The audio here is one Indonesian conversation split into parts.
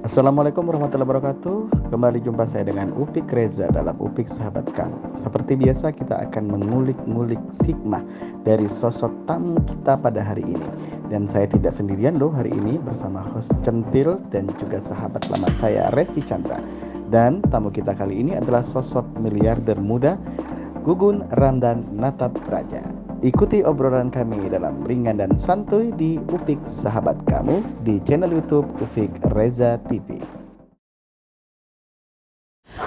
Assalamualaikum warahmatullahi wabarakatuh. Kembali jumpa saya dengan Upik Reza dalam Upik Sahabat Kamu. Seperti biasa kita akan mengulik-ngulik hikmah dari sosok tamu kita pada hari ini. Dan saya tidak sendirian loh hari ini bersama host centil dan juga sahabat lama saya Resi Chandra. Dan tamu kita kali ini adalah sosok miliarder muda Gugun Ramdan Natapraja. Ikuti obrolan kami dalam ringan dan santuy di Upik Sahabat Kamu di channel YouTube Upik Reza TV.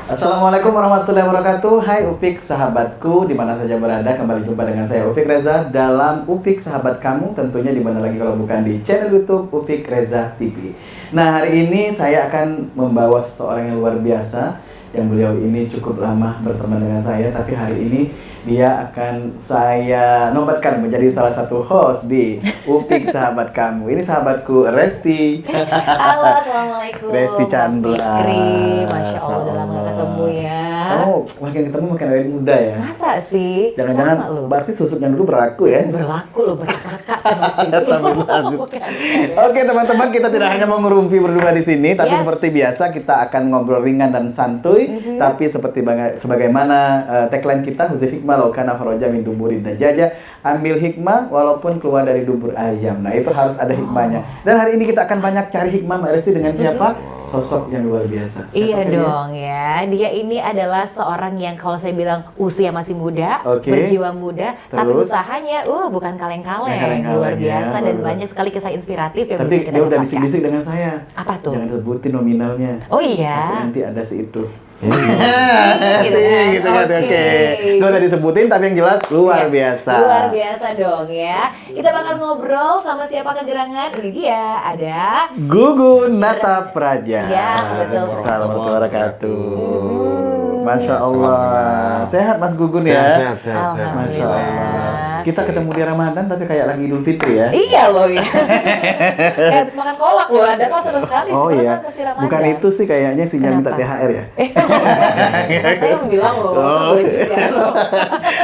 Assalamualaikum warahmatullahi wabarakatuh. Hai Upik sahabatku, di mana saja berada, kembali jumpa dengan saya Upik Reza dalam Upik Sahabat Kamu, tentunya di mana lagi kalau bukan di channel YouTube Upik Reza TV. Nah, hari ini saya akan membawa seseorang yang luar biasa, yang beliau ini cukup lama berteman dengan saya, tapi hari ini dia akan saya nobatkan menjadi salah satu host di Upik Sahabat Kamu. Ini sahabatku Resti. Halo, assalamualaikum. Resti Chandra. Fikri, Masya Allah, udah lama gak ketemu ya. Kamu makin ketemu makin awet muda ya. Masa sih? Jangan-jangan berarti susuknya dulu berlaku ya? Berlaku loh, berkakak. Oke teman-teman, kita tidak hanya mau ngerumpi berdua di sini, tapi Yes. seperti biasa kita akan ngobrol ringan dan santuy. Tapi seperti sebagaimana tagline kita, Huzif hikmah laukana kharaja min duburin dajaja, ambil hikmah walaupun keluar dari dubur ayam. Nah itu harus ada hikmahnya. Dan hari ini kita akan banyak cari hikmah, Mbak Resi, dengan siapa? Sosok yang luar biasa. Iya Siapakah dia? dong ya, dia ini adalah seorang yang kalau saya bilang usia masih muda, Oke. berjiwa muda, tapi Terus? usahanya bukan Bukan kaleng-kaleng, kaleng-kaleng luar ya, biasa dan baru. banyak sekali kisah inspiratif yang Tapi bisa kita dia udah dapatkan. bisik-bisik dengan saya. Apa tuh? Jangan sebutin nominalnya. Oh Tapi iya. nanti ada si itu. Gitu kan? Gitu kan, oke. Gak usah disebutin, tapi yang jelas luar Iya, biasa. Luar biasa dong ya. Kita bakal ngobrol sama siapa kegerangan. Ini dia, ada Gugun Natapraja. Ya, betul sekali. Assalamualaikum warahmatullahi wabarakatuh. Masya Allah. Sehat Mas Gugun ya? Sehat. Masya Allah. Kita ketemu di Ramadan tapi kayak lagi Idul Fitri ya? Iya loh ya. Kayak habis makan kolak loh. Ada kok seneng sekali sih. Oh Ramadan iya. pasti Ramadan. Bukan itu sih kayaknya sinyal minta Kenapa? THR ya? Saya yang bilang loh. Oh. Boleh juga loh.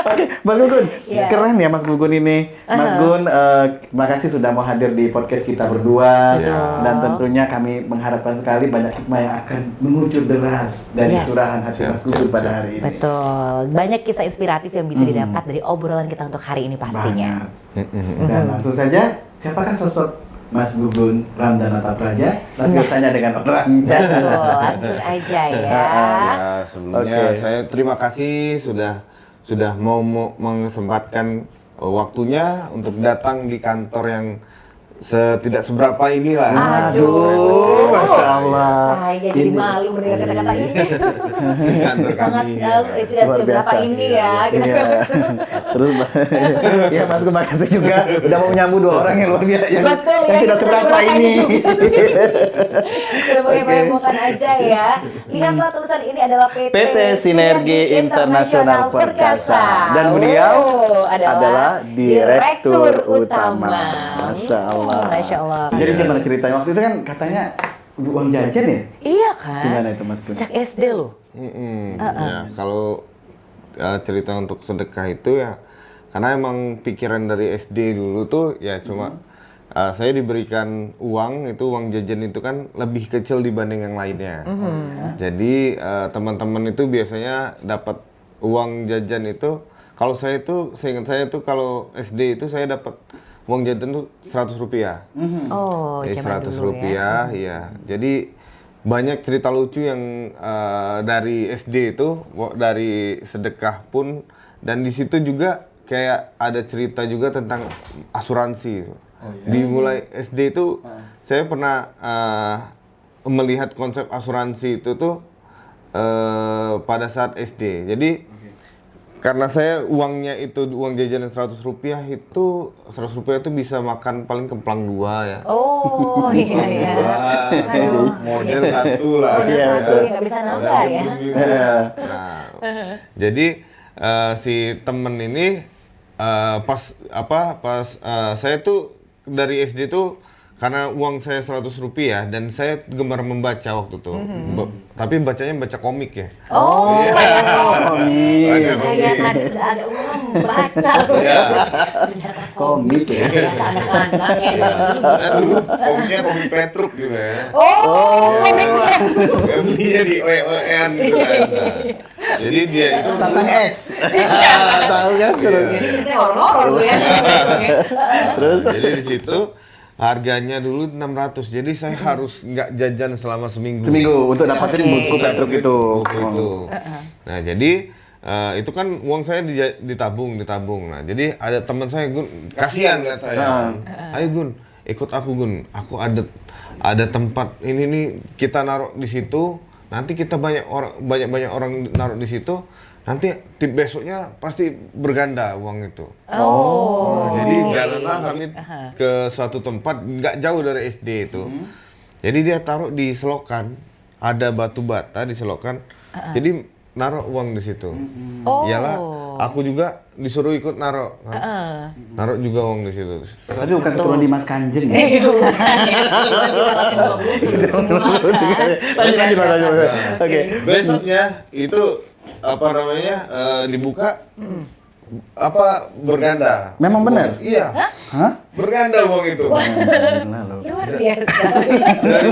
Oke, Mas Gugun, Iya. keren ya Mas Gugun ini. Mas Gun, terima kasih sudah mau hadir di podcast kita berdua. Betul. Dan tentunya kami mengharapkan sekali banyak hikmah yang akan mengucur deras dari Yes. curahan hati Mas Gugun pada hari ini. Betul. Banyak kisah inspiratif yang bisa didapat dari obrolan kita untuk hari ini pastinya. Banget. Dan langsung saja, siapakah sosok Mas Gugun Ramdan Natapraja? Langsung tanya dengan orang. Betul. Langsung aja ya. Ya, sebelumnya Oke. saya terima kasih sudah mau mengesempatkan waktunya untuk datang di kantor yang tidak seberapa inilah. Aduh, Masya Allah. Saya jadi malu mendengar kata-kata ini. Kantor Sangat kami. tidak Luar seberapa biasa. ini ya. Gitu. Iya. Terus, ya Mas Gun, makasih juga udah mau menyambut dua orang yang luar biasa, yang Betul, yang ya, tidak kita seberapa seberapa ini. Sudah menghebohkan aja ya. Lihatlah tulisan ini adalah PT Sinergi Internasional Perkasa. Dan beliau adalah Direktur Utama. Masya Allah. Masya Allah. Jadi gimana ceritanya? Waktu itu kan katanya uang jajan ya? Iya kan? Gimana itu, Mas Gun? Sejak SD loh. Ya, kalau cerita untuk sedekah itu ya, karena emang pikiran dari SD dulu tuh ya cuma saya diberikan uang, itu uang jajan itu kan lebih kecil dibanding yang lainnya. Jadi teman-teman itu biasanya dapat uang jajan itu, kalau saya itu, seingat saya tuh kalau SD itu saya dapat uang jajan tuh 100 rupiah. Oh, Jadi zaman 100 dulu ya. rupiah, ya. Jadi banyak cerita lucu yang dari SD itu, dari sedekah pun, dan di situ juga kayak ada cerita juga tentang asuransi. Dimulai SD itu saya pernah melihat konsep asuransi itu tuh pada saat SD. Jadi karena saya uangnya itu uang jajan 100 rupiah itu 100 rupiah itu bisa makan paling kemplang 2 ya. Oh, iya ya. Aduh. Model satu lah. Model satu ya, nggak bisa nambah ya. Nah, jadi si temen ini pas saya tuh dari SD tuh karena uang saya 100 rupiah dan saya gemar membaca waktu itu. Tapi bacanya baca komik ya. Oh, komik. Baca saya komik. tadi sudah agak baca loh. Ya. Ternyata Komik ya. biasa anak-anak ya. Dan dulu komiknya komik Petruk juga ya. Oh, komiknya. Belinya di OE-OE-an gitu kan. Nah, jadi dia itu Tantang S. Tahu kan? Ini horor tuh ya. Terus jadi di situ harganya dulu 600. Jadi saya harus nggak jajan selama seminggu. seminggu untuk dapatin buku Petruk itu. Buku itu. Nah, jadi itu kan uang saya ditabung. Nah, jadi ada teman saya, Gun, kasihan lihat saya. Ayo Gun, ikut aku Gun. Aku ada tempat ini nih, kita naruh di situ. Nanti kita banyak orang naruh di situ. Nanti tip besoknya pasti berganda uang itu. Jadi jalanlah kami ke suatu tempat nggak jauh dari SD itu. Jadi dia taruh di selokan, ada batu bata di selokan. Jadi naruh uang di situ. Iyalah, aku juga disuruh ikut naruh. Naruh juga uang di situ. Tapi bukan keturunan Dimas Kanjeng ya? Lanjut. Oke. Besoknya itu apa namanya dibuka berganda. Memang benar? Iya. Hah? Berganda uang itu. Gila loh. Luar biasa. Dari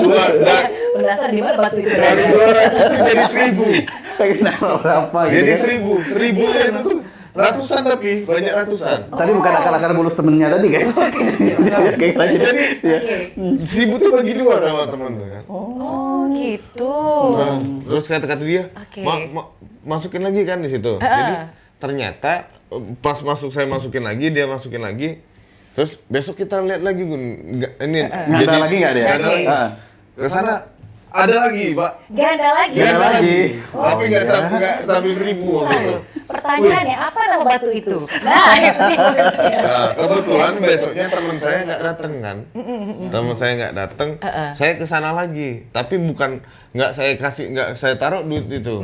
Penasaran di mana batu itu dari berada? 200 jadi 1000. Pengen naruh berapa gitu Jadi kan? 1000 itu tuh ratusan, tapi banyak ratusan. Tadi bukan akar-akar bulus temennya tadi kan? Kayak lanjut. Jadi Oke. 1000 tuh bagi 2 sama teman tuh kan. Oh, gitu. Nah, terus kata-kata dia, Oke. masukin lagi kan di situ. Jadi ternyata pas saya masukin lagi, dia masukin lagi. Terus besok kita lihat lagi Gun. Ini Ngada lagi nggak dia? Ngada lagi. Heeh. Ke sana ada lagi, Pak. Ganda lagi. Ganda lagi. Tapi nggak sampai 1000 waktu itu. Pertanyaannya, apa nama batu itu? Nah, itu dia. Nah, kebetulan besoknya teman saya nggak datang kan. Teman saya nggak datang, saya ke sana lagi. Tapi bukan nggak saya taruh duit itu.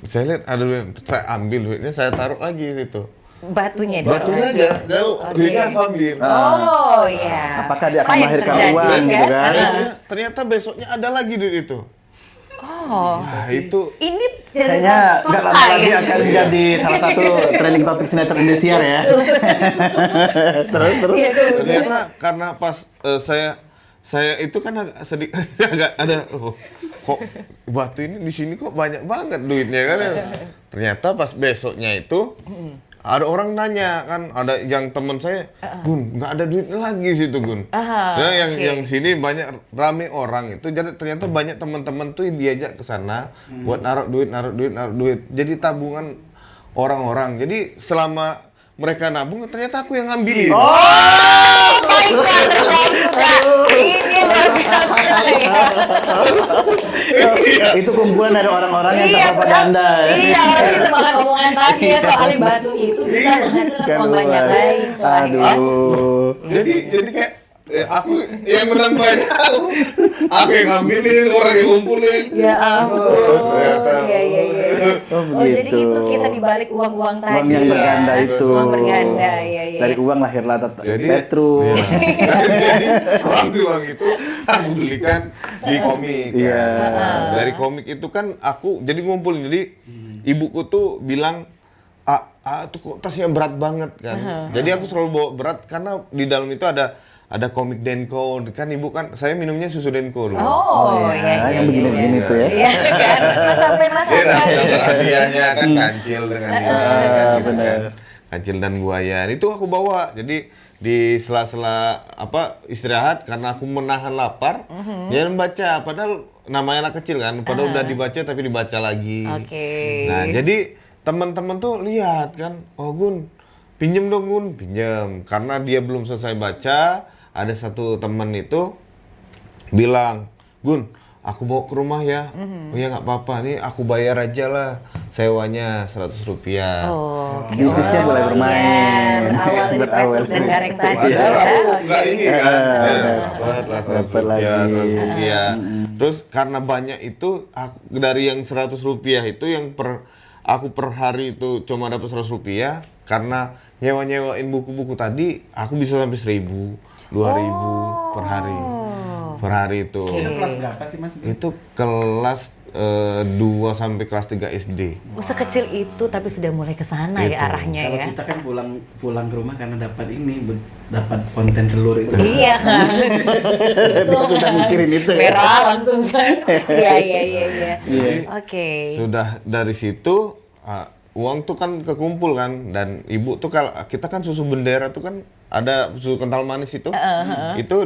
Saya lihat ada duit, saya ambil duitnya, saya taruh lagi situ. Batunya Batunya aja, jauh. Duitnya aku ambil. Oh, iya. Apakah dia akan Apa yang melahirkan terjadi, uang kan? gitu kan? Ternyata besoknya ada lagi duit itu. Oh, Nah, itu ini Kayaknya nggak lama fakta lagi ya? akan jadi salah satu trending topik sinetron Indosiar ya. Terus. Iya, tuh. ternyata karena pas saya itu kan agak sedikit agak ada kok batu ini di sini kok banyak banget duitnya kan. Ternyata pas besoknya itu ada orang nanya kan, ada yang teman saya, Gun, nggak ada duit lagi situ Gun. Ya, yang sini banyak rame orang itu, jadi ternyata banyak teman-teman tuh diajak ke sana buat naruh duit. Jadi tabungan orang-orang. Jadi selama mereka nabung ternyata aku yang ngambilin. Baik, ini luar biasa ya. Itu kumpulan dari orang-orang yang Iya, terpropaganda. Iya, itu makan omongan tadi ya soal batu itu bisa menghasilkan uang banyak. Baiklah ya. Aduh. Jadi kayak aku yang menang banyak, aku yang ngambilin, orang yang ngumpulin. Ya ampun. ternyata. Iya. Oh, jadi begitu. itu kisah dibalik uang-uang tadi. Uang yang ya. berganda itu. Uang berganda, iya. Dari uang lahirlah Jadi Petruk. Jadi uang itu aku belikan di komik. Iya. Nah, dari komik itu kan aku jadi ngumpul. Jadi ibuku tuh bilang, tuh kok tasnya berat banget kan. Jadi aku selalu bawa berat karena di dalam itu ada komik Denko kan, ibu kan saya minumnya susu Denko dulu. Oh, iya. Yang begini-begini tuh ya. Iya kan, masakan. Hadiahnya kan kancil dengan ini kan, gitu benar. kan. Kancil dan buaya. Itu aku bawa. Jadi di sela-sela istirahat karena aku menahan lapar, dia membaca. Padahal namanya anak kecil kan, padahal udah dibaca tapi dibaca lagi. Oke. Nah, jadi teman-teman tuh lihat kan, oh Gun, pinjem dong Gun, pinjem. Karena dia belum selesai baca, ada satu teman itu bilang, Gun, aku bawa ke rumah ya. Oh ya nggak apa-apa, nih aku bayar aja lah sewanya 100 rupiah. Oh, Bisnisnya mulai bermain. Berawal dari Berawal. Petruk dan Gareng tadi ya. Padahal nggak ini kan, dapat lah 100 dapat rupiah, lagi. 100 rupiah. Terus karena banyak itu, aku dari yang 100 rupiah itu yang aku per hari itu cuma dapat 100 rupiah, karena nyewain buku-buku tadi aku bisa sampai 1000. 2.000 per hari. Per hari itu. Itu kelas berapa sih Mas? Itu kelas 2 sampai kelas 3 SD. Sekecil itu tapi sudah mulai ke sana ya Itu. arahnya Kalau ya. kita kan pulang ke rumah karena dapat dapat konten telur itu. Iya kan. Kita mikirin itu ya. Merah langsung kan. Iya. Oke. Sudah dari situ uang tuh kan kekumpul kan, dan ibu tuh kalau kita kan susu bendera tuh kan ada susu kental manis itu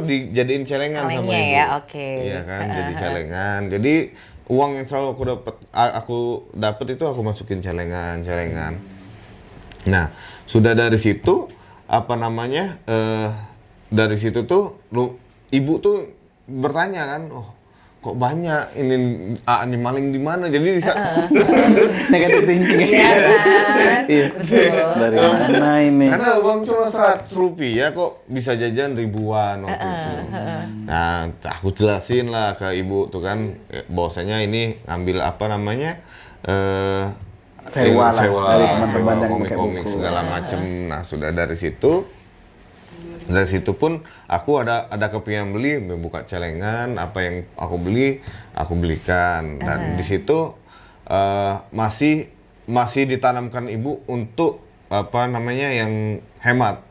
dijadiin celengan sama Kalengnya ibu. ya, oke. Iya kan, jadi celengan. Jadi uang yang selalu aku dapat itu aku masukin celengan. Nah, sudah dari situ dari situ tuh ibu tuh bertanya kan, kok banyak ini maling di mana? Jadi Negatif thinking. Iya kan. Betul. Dari mana ini? karena uang cuma 100 rupiah kok bisa jajan ribuan waktu itu. Nah, aku jelasin lah ke ibu tuh kan, bahwasanya ini ngambil Sewa lah dari teman-teman yang pakai komik-komik buku. segala macem. Nah, sudah dari situ pun aku ada kepingin beli, buka celengan, apa yang aku beli aku belikan. Dan di situ masih ditanamkan ibu untuk yang hemat.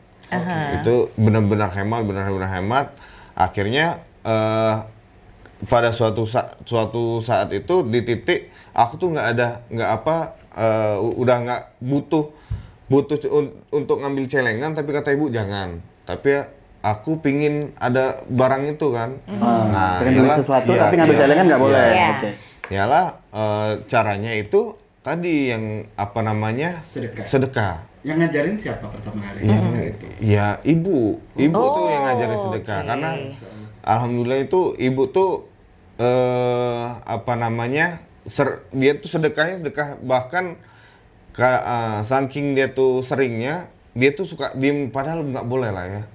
Itu benar-benar hemat. Akhirnya pada suatu saat itu di titik aku tuh udah nggak butuh untuk ngambil celengan, tapi kata ibu jangan. Tapi aku pingin ada barang itu kan. Pengen beli sesuatu tapi ngambil celengan nggak boleh. Iya. Oke. Yalah, caranya itu tadi yang sedekah. Yang ngajarin siapa pertama kali? Ya ibu tuh yang ngajarin sedekah. Oke. Karena alhamdulillah itu ibu tuh dia tuh sedekah bahkan saking dia tuh seringnya dia tuh suka diem, padahal nggak boleh lah ya.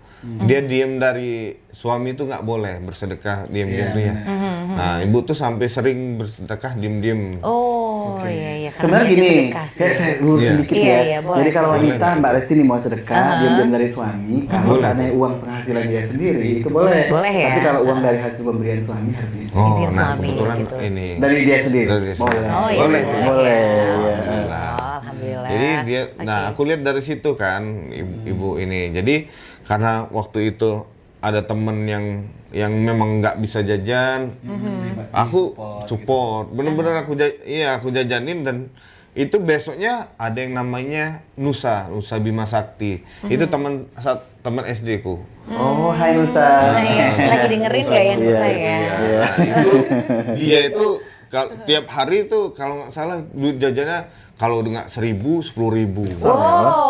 Dia diem dari suami itu nggak boleh bersedekah diem-diem ya. Nah, ibu tuh sampai sering bersedekah diem-diem. Iya. Sebenarnya gini, saya lurus sedikit Iya, ya. boleh. Jadi kalau wanita Mbak Resti nih mau sedekah, diam-diam dari suami, kalau karena uang penghasilan dia sendiri itu boleh. Boleh ya. Tapi kalau uang dari hasil pemberian suami harus diisi. Izin Nah suami kebetulan gitu. ini. Dari dia sendiri. Dari dia sendiri. Boleh. Oh iya, Boleh. Boleh. ya. Ya. Alhamdulillah. Jadi dia, Oke. nah aku lihat dari situ kan ibu ini. Jadi karena waktu itu ada temen yang memang nggak bisa jajan, aku support. Bener-bener aku jajanin, dan itu besoknya ada yang namanya Nusa Bima Sakti. Itu teman SD ku. Oh, hai Nusa. Nah, iya. Lagi dengerin nggak ya Nusa ya? Nah, dia itu tiap hari itu kalau nggak salah duit jajannya kalau nggak 1.000, 10.000.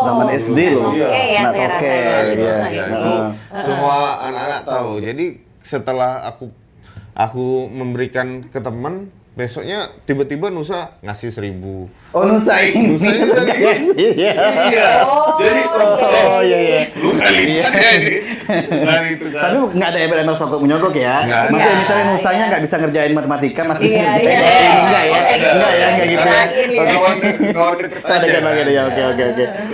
Zaman SD loh. Oke ya, Anak saya rasa oke, ya, si iya. Nusa Ya, ini. itu semua anak-anak tahu. Jadi setelah aku memberikan ke teman, besoknya tiba-tiba Nusa ngasih 1.000. Oh, Nusa ini. Nusa ini udah Kasih, ya. Iya. Jadi Oh, iya. lu kali ini. Dari itu kan. Tapi nggak ada embel-embel foto menyogok ya? Nggak ada. Maksudnya misalnya Nusanya nggak bisa ngerjain matematika, Mas. Iya. Enggak ya? Enggak ya, enggak gitu ya? Kawan deket Ada aja. kan, ya, oke.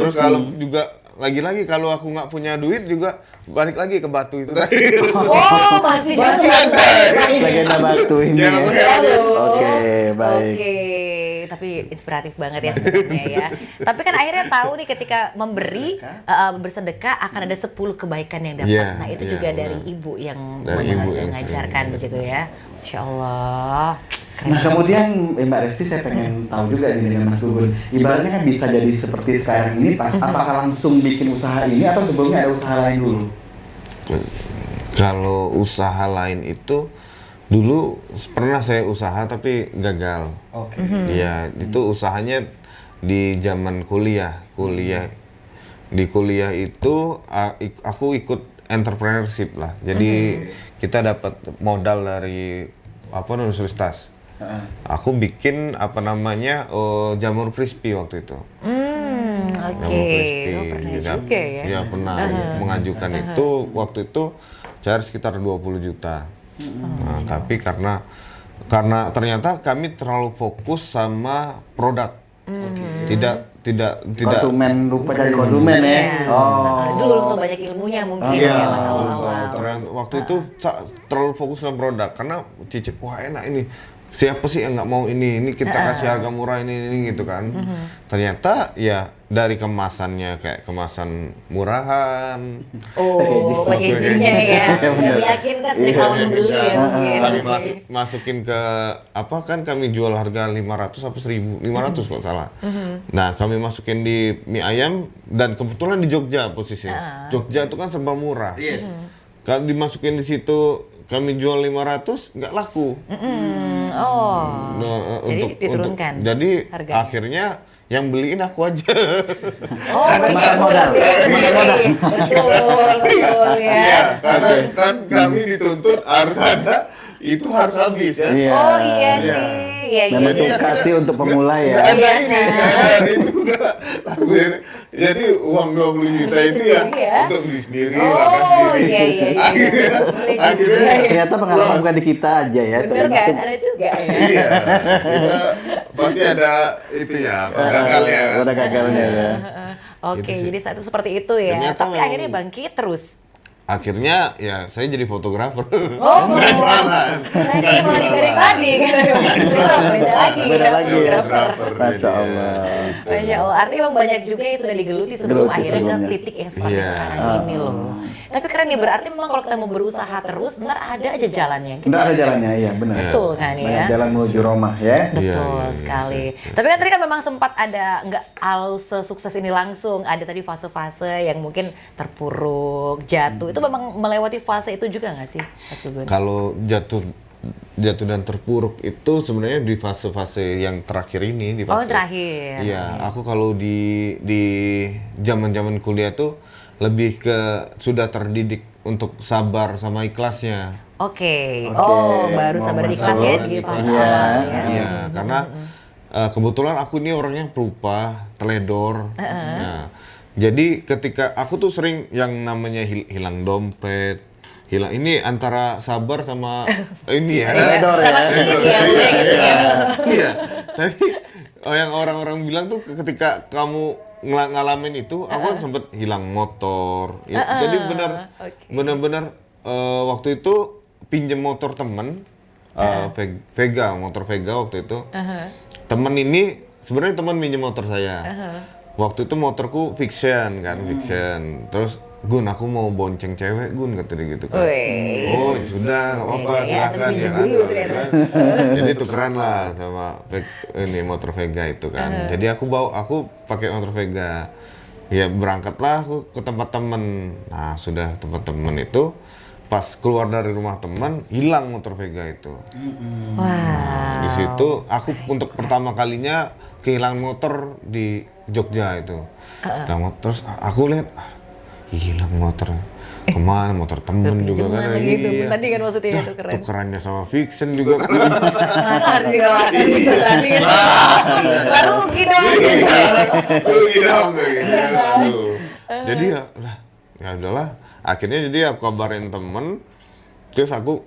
Terus kalau juga lagi-lagi kalau aku nggak punya duit juga balik lagi ke Batu itu kan. Oh, masih ada. Legenda Batu ini. Ya, Ya. Oke, baik. Oke, tapi inspiratif banget ya sebenarnya ya. Tapi kan akhirnya tahu nih ketika memberi bersedekah akan ada 10 kebaikan yang dapat. Iya, Nah, itu iya, juga benar. dari ibu yang Dari ibu yang mengajarkan sering. begitu ya. Masya Allah. Nah, kemudian Mbak Resti saya pengen tahu juga nih dengan Mas Gugun. Ibaratnya kan bisa jadi seperti sekarang ini, apakah langsung bikin usaha ini atau sebelumnya ada usaha lain dulu? Kalau usaha lain itu dulu pernah saya usaha tapi gagal. Oke. Iya, itu usahanya di zaman kuliah. Di kuliah itu aku ikut entrepreneurship lah. Jadi kita dapat modal dari universitas. Aku bikin jamur crispy waktu itu. Oke. Jamur crispy. Oh, pernah juga ya. Ya pernah mengajukan itu waktu itu cari sekitar 20 juta. Nah, tapi karena ternyata kami terlalu fokus sama produk. konsumen lupa jadi konsumen ya. Dulu tuh banyak ilmunya mungkin Iya, ya pas awal-awal. waktu itu terlalu fokus sama produk karena cicip wah enak ini. Siapa sih yang nggak mau ini? Ini kita kasih harga murah ini gitu kan. Ternyata ya dari kemasannya kayak kemasan murahan. Oh, packagingnya ya. Udah meyakinkan sih kalau membeli ya mungkin. Kami masukin ke apa kan kami jual harga 500 apa 1.500 kok salah. Nah, kami masukin di mie ayam dan kebetulan di Jogja posisinya. Jogja itu kan serba murah. Yes. Kalau dimasukin di situ kami jual 500 nggak laku. Jadi diturunkan. Jadi harganya. akhirnya yang beliin aku aja. Makan modal. Betul ya. Kan kami dituntut harus ada itu harus habis ya. Iya. Oh iya sih. Iya. Memang itu kasih untuk pemula ya. Nggak ada ini, nggak ada itu nggak. Jadi uang 20 juta itu ya untuk beli sendiri, makan Oh sendiri. iya. Akhirnya Ternyata pengalaman bukan di kita aja ya. Bener kan? Ada juga ya. iya, kita pasti ada itu ya, gagalnya kan. Udah gagalnya ya. Oke, jadi saat itu seperti itu ya. Ternyata Tapi memang- akhirnya bangkit terus. Akhirnya ya saya jadi fotografer. Oh, saya kira mau diberi tadi kan. Beda lagi. Beda lagi ya. Fotografer. Masya Allah. Masya Allah, artinya memang banyak juga yang sudah digeluti sebelum Geluti akhirnya ke sebelumnya. titik yang seperti Iya. sekarang ini loh. Tapi keren nih, berarti memang kalau kita mau berusaha terus, ntar ada aja jalannya. Nggak ada jalannya, iya benar. Betul kan ya? Banyak jalan menuju Roma ya. Betul Iya, sekali. Tapi kan tadi kan memang sempat ada nggak halus sesukses ini langsung. Ada tadi fase-fase yang mungkin terpuruk, jatuh. Itu memang melewati fase itu juga nggak sih, Mas Gugun? Kalau jatuh dan terpuruk itu sebenarnya di fase-fase yang terakhir ini di Oh fase. terakhir. Iya, aku kalau di zaman-zaman kuliah tuh lebih ke sudah terdidik untuk sabar sama ikhlasnya. Oke. Oh baru sabar Momen ikhlas ya sabar, di fase ikhlas. awal ya. Iya, karena kebetulan aku ini orangnya pelupa, teledor. Nah, jadi ketika aku tuh sering yang namanya hilang dompet, hilang ini antara sabar sama ini ya. Teledor ya. Iya. Tapi yang orang-orang bilang tuh ketika kamu ngalamin itu, aku kan sempet hilang motor. Ya, jadi benar-benar waktu itu pinjem motor temen, Vega, motor Vega waktu itu. Temen ini sebenarnya teman minjem motor saya. Waktu itu motorku fiction kan, fiction. Terus Gun, aku mau bonceng cewek, Gun, kata dia gitu kan. Wih. Oh, sudah, nggak apa-apa, Ya, silakan tapi ya pinjem kan. dulu ternyata. Jadi tukeran lah sama ini motor Vega itu kan. Jadi aku pakai motor Vega. Ya berangkatlah aku ke tempat temen. Nah, sudah tempat temen itu pas keluar dari rumah teman hilang motor Vega itu. Wah. Di situ aku untuk pertama kalinya kehilangan motor di Jogja itu. Nah, terus aku lihat hilang motor. Kemana motor temen juga Pinjeman kan? lagi itu. Iya. Tadi kan maksudnya itu keren. Tukerannya sama fiction juga kan. Masa harus dirawatkan bisa tadi kan. Baru rugi dong. Rugi dong kayak gitu. Aduh. Jadi ya udahlah. Akhirnya jadi aku kabarin temen. Terus aku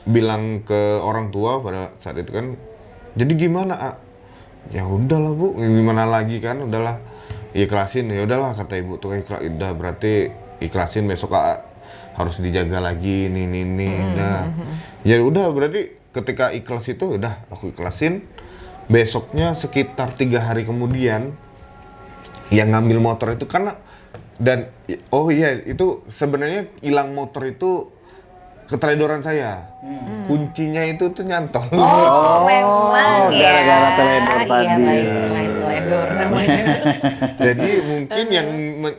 bilang ke orang tua pada saat itu kan. Jadi gimana, A? Ya udahlah Bu, gimana lagi kan? Udahlah. Ikhlasin, ya udahlah kata ibu tuh udah berarti ikhlasin besok harus dijaga lagi ini. Nah, ya udah berarti ketika ikhlas itu udah aku ikhlasin. Besoknya sekitar 3 hari kemudian yang ngambil motor itu karena dan oh iya itu sebenarnya hilang motor itu keteledoran saya. Kuncinya itu tuh nyantol. Oh, memang ya. gara-gara teledor tadi. Iya, baik, teledor namanya. Jadi mungkin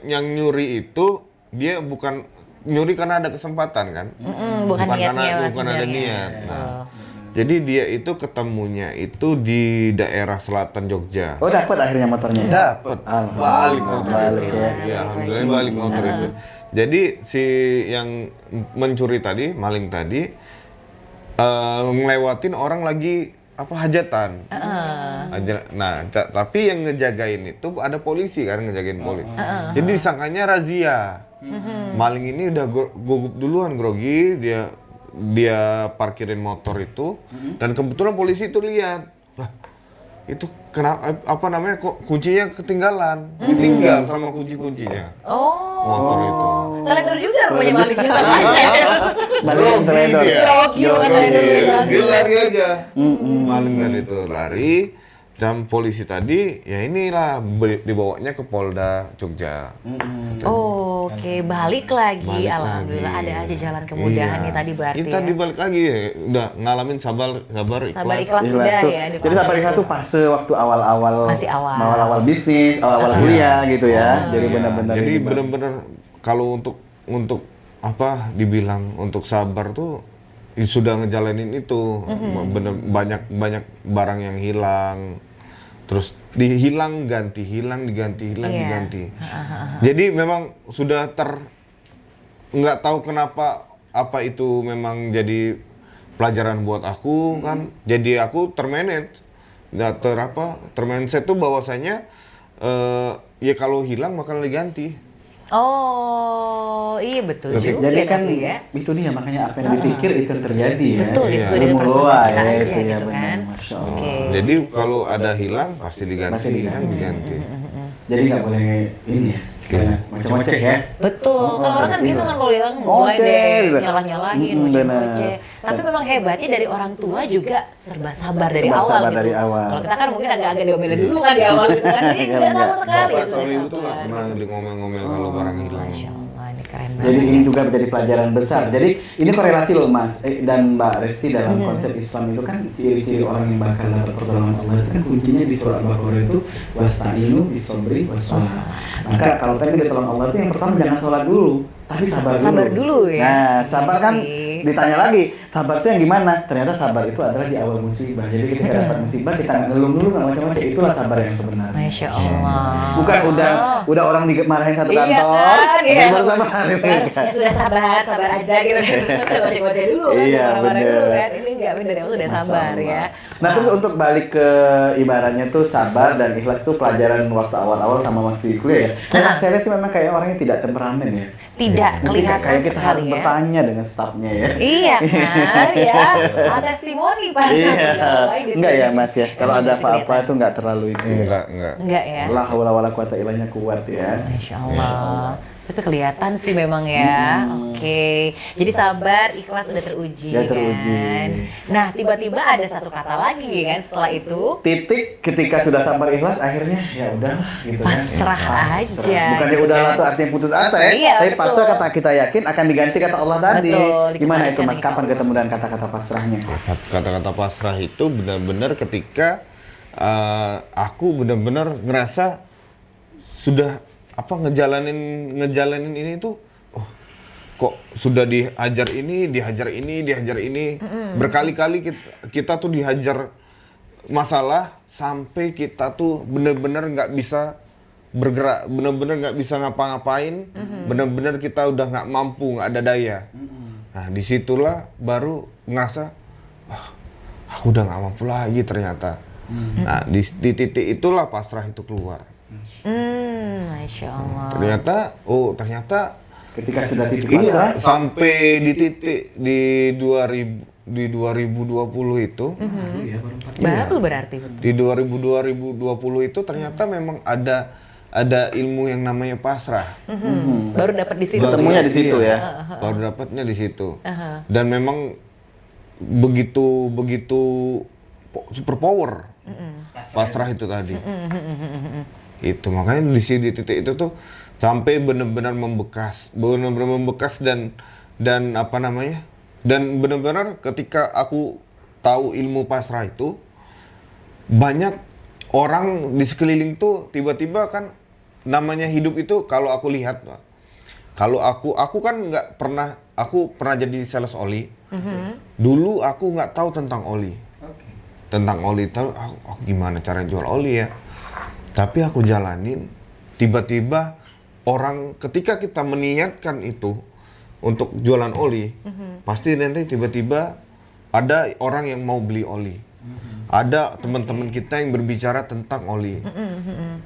yang nyuri itu dia bukan nyuri karena ada kesempatan kan? Bukan niatnya bukan ada sebenarnya. niat. Nah, jadi dia itu ketemunya itu di daerah selatan Jogja. Oh dapat akhirnya motornya. Dapat balik motor balik itu. ya. Iya, alhamdulillah balik motor itu. Jadi si yang mencuri tadi, maling tadi ngelewatin orang lagi hajatan. Nah, tapi yang ngejagain itu ada polisi kan ngejagain polisi. Jadi disangkanya razia. Maling ini udah gugup duluan grogi, dia parkirin motor itu dan kebetulan polisi itu lihat. Lah, itu kenapa apa namanya kok kuncinya ketinggalan, ditinggal sama kunci-kuncinya motor itu. Teledor juga rupanya maliknya sama aja. Balik yang teledor. Grogi bukan teledor. Dia lari aja. Maling kan itu lari. Jam polisi tadi, ya inilah dibawanya ke Polda Jogja. Oke, balik lagi. Balik Alhamdulillah lagi. ada aja jalan kemudahan Iya. nih tadi berarti Kita ya. dibalik lagi, udah ngalamin sabar ikhlas. Sabar ikhlas Ikhlas udah tuh. ya. di Jadi fase sabar ikhlas itu. tuh fase waktu awal-awal Masih awal. awal-awal bisnis, awal-awal kuliah gitu ya. Jadi Iya, benar-benar jadi ini, Bang. benar-benar kalau untuk apa dibilang untuk sabar tuh sudah ngejalanin itu. Bener banyak barang yang hilang. Terus dihilang ganti, hilang diganti, hilang Iya. diganti. Jadi memang sudah nggak tahu kenapa apa itu memang jadi pelajaran buat aku kan. Jadi aku termanage, nggak termindset tuh bahwasanya ya kalau hilang bakal diganti. Oh, iya betul juga. Jadi kan tapi ya. itu dia makanya apa yang dipikir itu yang terjadi ya. Betul, Iya. sesuai dengan Ilmu perspektif doa kita ya, aja itu ya, gitu benar. kan. Masya Allah. Oke. Jadi kalau ada hilang pasti diganti, Pasti diganti. hilang diganti. Jadi nggak boleh ini ya, kayak macam-macam ya. Betul, kalau orang kan gitu kan kalau hilang mulai Ngoceh, deh gitu. nyalah-nyalahin, Benar. ngoceh-ngoceh. Tapi memang hebatnya dari orang tua juga serba sabar dari Serba awal sabar gitu. dari awal. Kalau kita kan mungkin agak-agak diomelin dulu kan di awal gitu kan. Ini nggak sama sekali ya Bapak sudah suami itu nggak sabar. pernah ngomel-ngomel kalau barang hilang. Masya Allah, ini keren Jadi banget. ini juga menjadi pelajaran besar. Jadi ini korelasi loh Mas dan Mbak Resti dalam konsep Islam itu kan ciri-ciri orang yang bakal dapat pertolongan Allah itu kan kuncinya di surah Al-Baqarah itu wasta'inu bis-sabri was-shalah. Maka kalau pengen ditolong Allah itu yang pertama jangan sholat dulu, tapi sabar dulu. Sabar dulu ya. Nah, sabar kan Sih. ditanya lagi, sabar itu yang gimana? Ternyata sabar itu adalah di awal musibah. Jadi ketika dapat musibah kita nggak ngeluh dulu nggak macam-macam, itulah sabar yang sebenarnya. Masya Allah. Bukan udah orang dimarahin satu Iya kantor, kan, iya. baru sabar. Ya sudah sabar aja gitu kan. Udah ngoceh-ngoceh dulu kan, Iya, marah-marah bener. dulu kan. Ini enggak bener ya, udah Masya sabar Allah. ya. Nah terus untuk balik ke ibaratnya tuh sabar dan ikhlas tuh pelajaran waktu awal-awal sama waktu kuliah ya. Karena saya lihat sih memang kayak orangnya tidak temperamen ya. Tidak Mungkin kelihatan kayak kita harus sekali ya. bertanya dengan stafnya ya. Iya kan, ya. Testimoni para pegawai di Enggak sini. ya Mas ya. Kalau Emang ada masih apa-apa kelihatan. itu enggak terlalu itu. Enggak. Enggak ya. La haula wala quwata illanya kuat ya. Masya Allah. Tapi kelihatan sih memang ya. Oke. Jadi sabar, ikhlas udah teruji, Ya, teruji. kan. Nah, tiba-tiba ada satu kata lagi kan setelah itu. Titik ketika sudah sabar ikhlas akhirnya ya udah gitu kan. Pasrah aja, Bukannya gitu udah kan. lah tuh artinya putus asa ya. Iya, Tapi betul. pasrah kata kita yakin akan diganti kata Allah tadi. Betul, Gimana itu dikembalikan Mas? ke Kapan Allah. ketemu dengan kata-kata pasrahnya? Kata-kata pasrah itu benar-benar ketika aku benar-benar ngerasa sudah ngejalanin ini tuh kok sudah dihajar ini berkali-kali kita tuh dihajar masalah sampai kita tuh benar-benar nggak bisa bergerak, benar-benar nggak bisa ngapa-ngapain, benar-benar kita udah nggak mampu, nggak ada daya. Nah disitulah baru ngerasa aku udah nggak mampu lagi ternyata. Nah di titik itulah pasrah itu keluar. Masya Allah. Ternyata Ketika sudah titik iya, pasrah, sampai di titik di 2020 itu. Baru berarti betul. Di 2020 itu ternyata memang ada ilmu yang namanya pasrah. Baru dapat di situ. ketemunya di situ ya. Baru dapatnya di situ. Dan memang begitu super power pasrah itu tadi. Itu makanya di titik itu tuh sampai benar-benar membekas dan apa namanya? Dan benar-benar ketika aku tahu ilmu pasrah itu, banyak orang di sekeliling tuh tiba-tiba kan namanya hidup itu kalau aku lihat, kalau aku kan nggak pernah, aku pernah jadi sales oli. Dulu aku nggak tahu tentang oli. Tentang oli, tahu aku gimana cara jual oli ya. Tapi aku jalanin, tiba-tiba orang ketika kita meniatkan itu untuk jualan oli, pasti nanti tiba-tiba ada orang yang mau beli oli. Ada teman-teman kita yang berbicara tentang oli.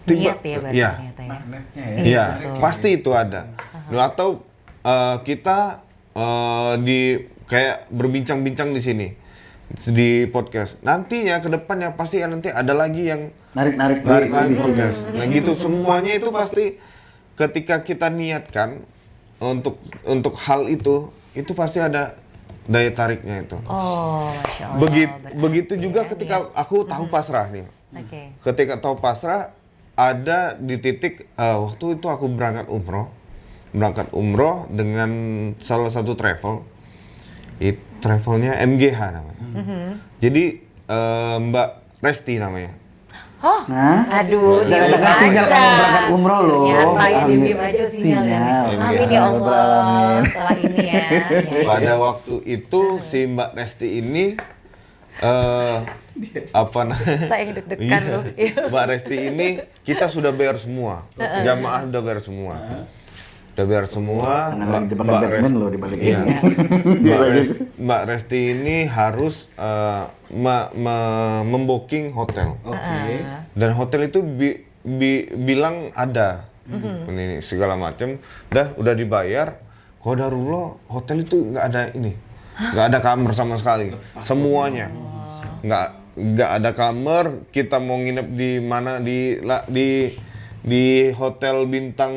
Niat ya berarti ya. ternyata ya. Magnetnya ya. Iya, pasti itu ada. Nah, atau kita di kayak berbincang-bincang di sini. di podcast. Nantinya ke depannya pasti nanti ada lagi yang narik narik podcast. Nah gitu semuanya itu pasti ketika kita niatkan untuk hal itu pasti ada daya tariknya itu. Oh, Masya Allah. Begitu juga ketika aku tahu pasrah nih. Oke. Ketika tahu pasrah ada di titik waktu itu aku berangkat umroh dengan salah satu travel. Travelnya MGH namanya. Jadi Mbak Resti namanya. Oh, aduh, Jangan sinyal kamu berangkat umroh loh. Ternyata ya diem aja sinyalnya. Amin ya Allah. Setelah ini ya. Pada waktu itu si Mbak Resti ini apa namanya? Saya yang deg-degan loh. Mbak Resti ini kita sudah bayar semua. Jamaah udah bayar semua. Udah bayar semua. Mbak Resti ini harus membooking hotel. Dan hotel itu bilang ada. Ini segala macam. Udah dibayar. Qadarullah hotel itu nggak ada ini. Nggak ada kamar sama sekali. Semuanya. Nggak ada kamar. Kita mau nginep di mana di hotel bintang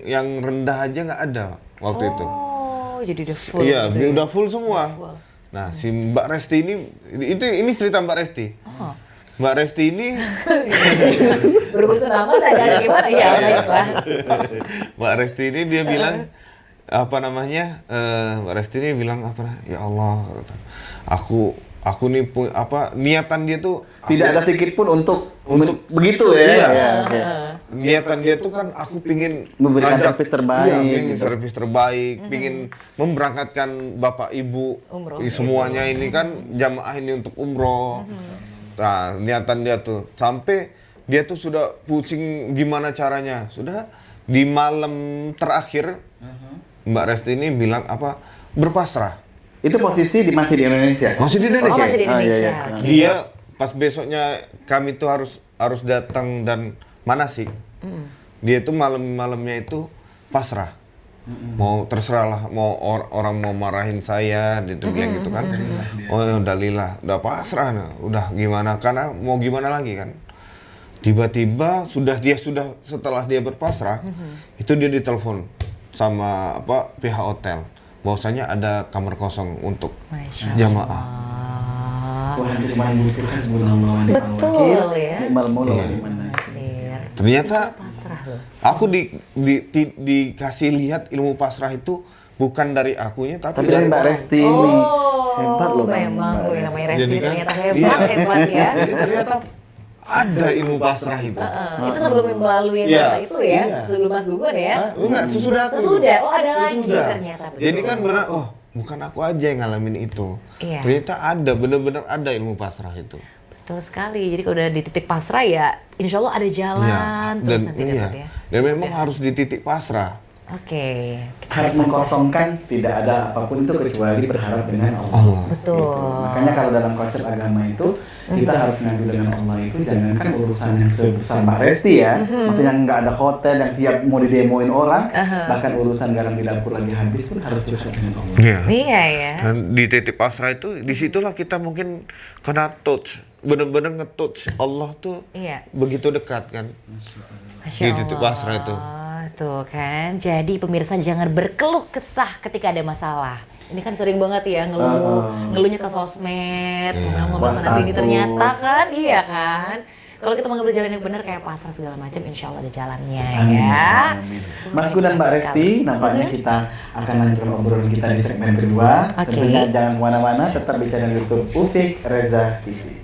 yang rendah aja nggak ada waktu itu. Oh, jadi udah full. Iya, gitu udah full semua. Nah, si Mbak Resti ini cerita Mbak Resti. Mbak Resti ini berbusuk nama saya gimana ya, baiklah. Mbak Resti ini dia bilang apa namanya? Mbak Resti ini bilang apa? Ya Allah, aku nih niatan dia tuh tidak ada sedikit pun untuk begitu ya. Iya. Ya. Niatan dia tuh kan aku pingin memberikan servis terbaik, pingin servis terbaik, pingin memberangkatkan bapak ibu Umroh. semuanya ini kan jamaah ini untuk umroh. Nah niatan dia tuh sampai dia tuh sudah pusing gimana caranya. Sudah di malam terakhir Mbak Resti ini bilang apa berpasrah. Itu posisi masih di Indonesia. Masih di Indonesia. Oh, masih di Indonesia. Iya. Dia pas besoknya kami tuh harus datang dan manasik. Dia tuh malamnya itu pasrah. Mau terserah lah, mau orang mau marahin saya, dia tuh bilang gitu kan. Oh udah lillah, udah pasrah, udah gimana karena mau gimana lagi kan. Tiba-tiba setelah dia berpasrah, itu dia ditelepon sama pihak hotel. Bahwasanya ada kamar kosong untuk jamaah. Betul ya. Ternyata Pasrah loh. aku dikasih lihat ilmu pasrah itu bukan dari akunya tapi dari dari Mbak orang. Resti ini. Hebat loh memang Mbak loh namanya Resti Jadi kan, ternyata hebat ya. Jadi ternyata ada ilmu pasrah itu. Itu sebelum melalui masa itu ya, Iya. sebelum Mas Gugun ya. Enggak, sesudah aku. Sesudah, oh ada lagi Sesudah. ternyata. Betul. Jadi kan benar, bukan aku aja yang ngalamin itu. Iya. Ternyata ada, benar-benar ada ilmu pasrah itu. Betul sekali. Jadi kalau udah di titik pasrah ya, insya Allah ada jalan terus nanti dapat ya. Dan memang harus di titik pasrah. Oke. Harus mengkosongkan, tidak ada apapun itu kecuali berharap dengan Allah. Betul. Gitu. Makanya kalau dalam konsep agama itu kita harus ngadu dengan Allah itu jangankan urusan yang sebesar Mbak Resti ya, maksudnya nggak ada hotel yang tiap mau didemoin orang, bahkan urusan garam di dapur lagi habis pun harus curhat dengan Allah. Iya ya. Dan di titik pasrah itu, disitulah kita mungkin kena touch, benar-benar nge-touch Allah tuh begitu dekat kan. Masya Di titik pasrah itu. Tuh kan, jadi pemirsa jangan berkeluh kesah ketika ada masalah. Ini kan sering banget ya ngeluhnya ke sosmed, ngomong sana sini ternyata kan, iya kan. Kalau kita mau ngambil jalan yang benar kayak pasrah segala macam, insya Allah ada jalannya ya. Mas Gu dan Mbak Resti, nampaknya kita akan lanjutkan obrolan kita di segmen kedua. Tentunya jangan kemana-mana, tetap di channel YouTube Ufik Reza TV.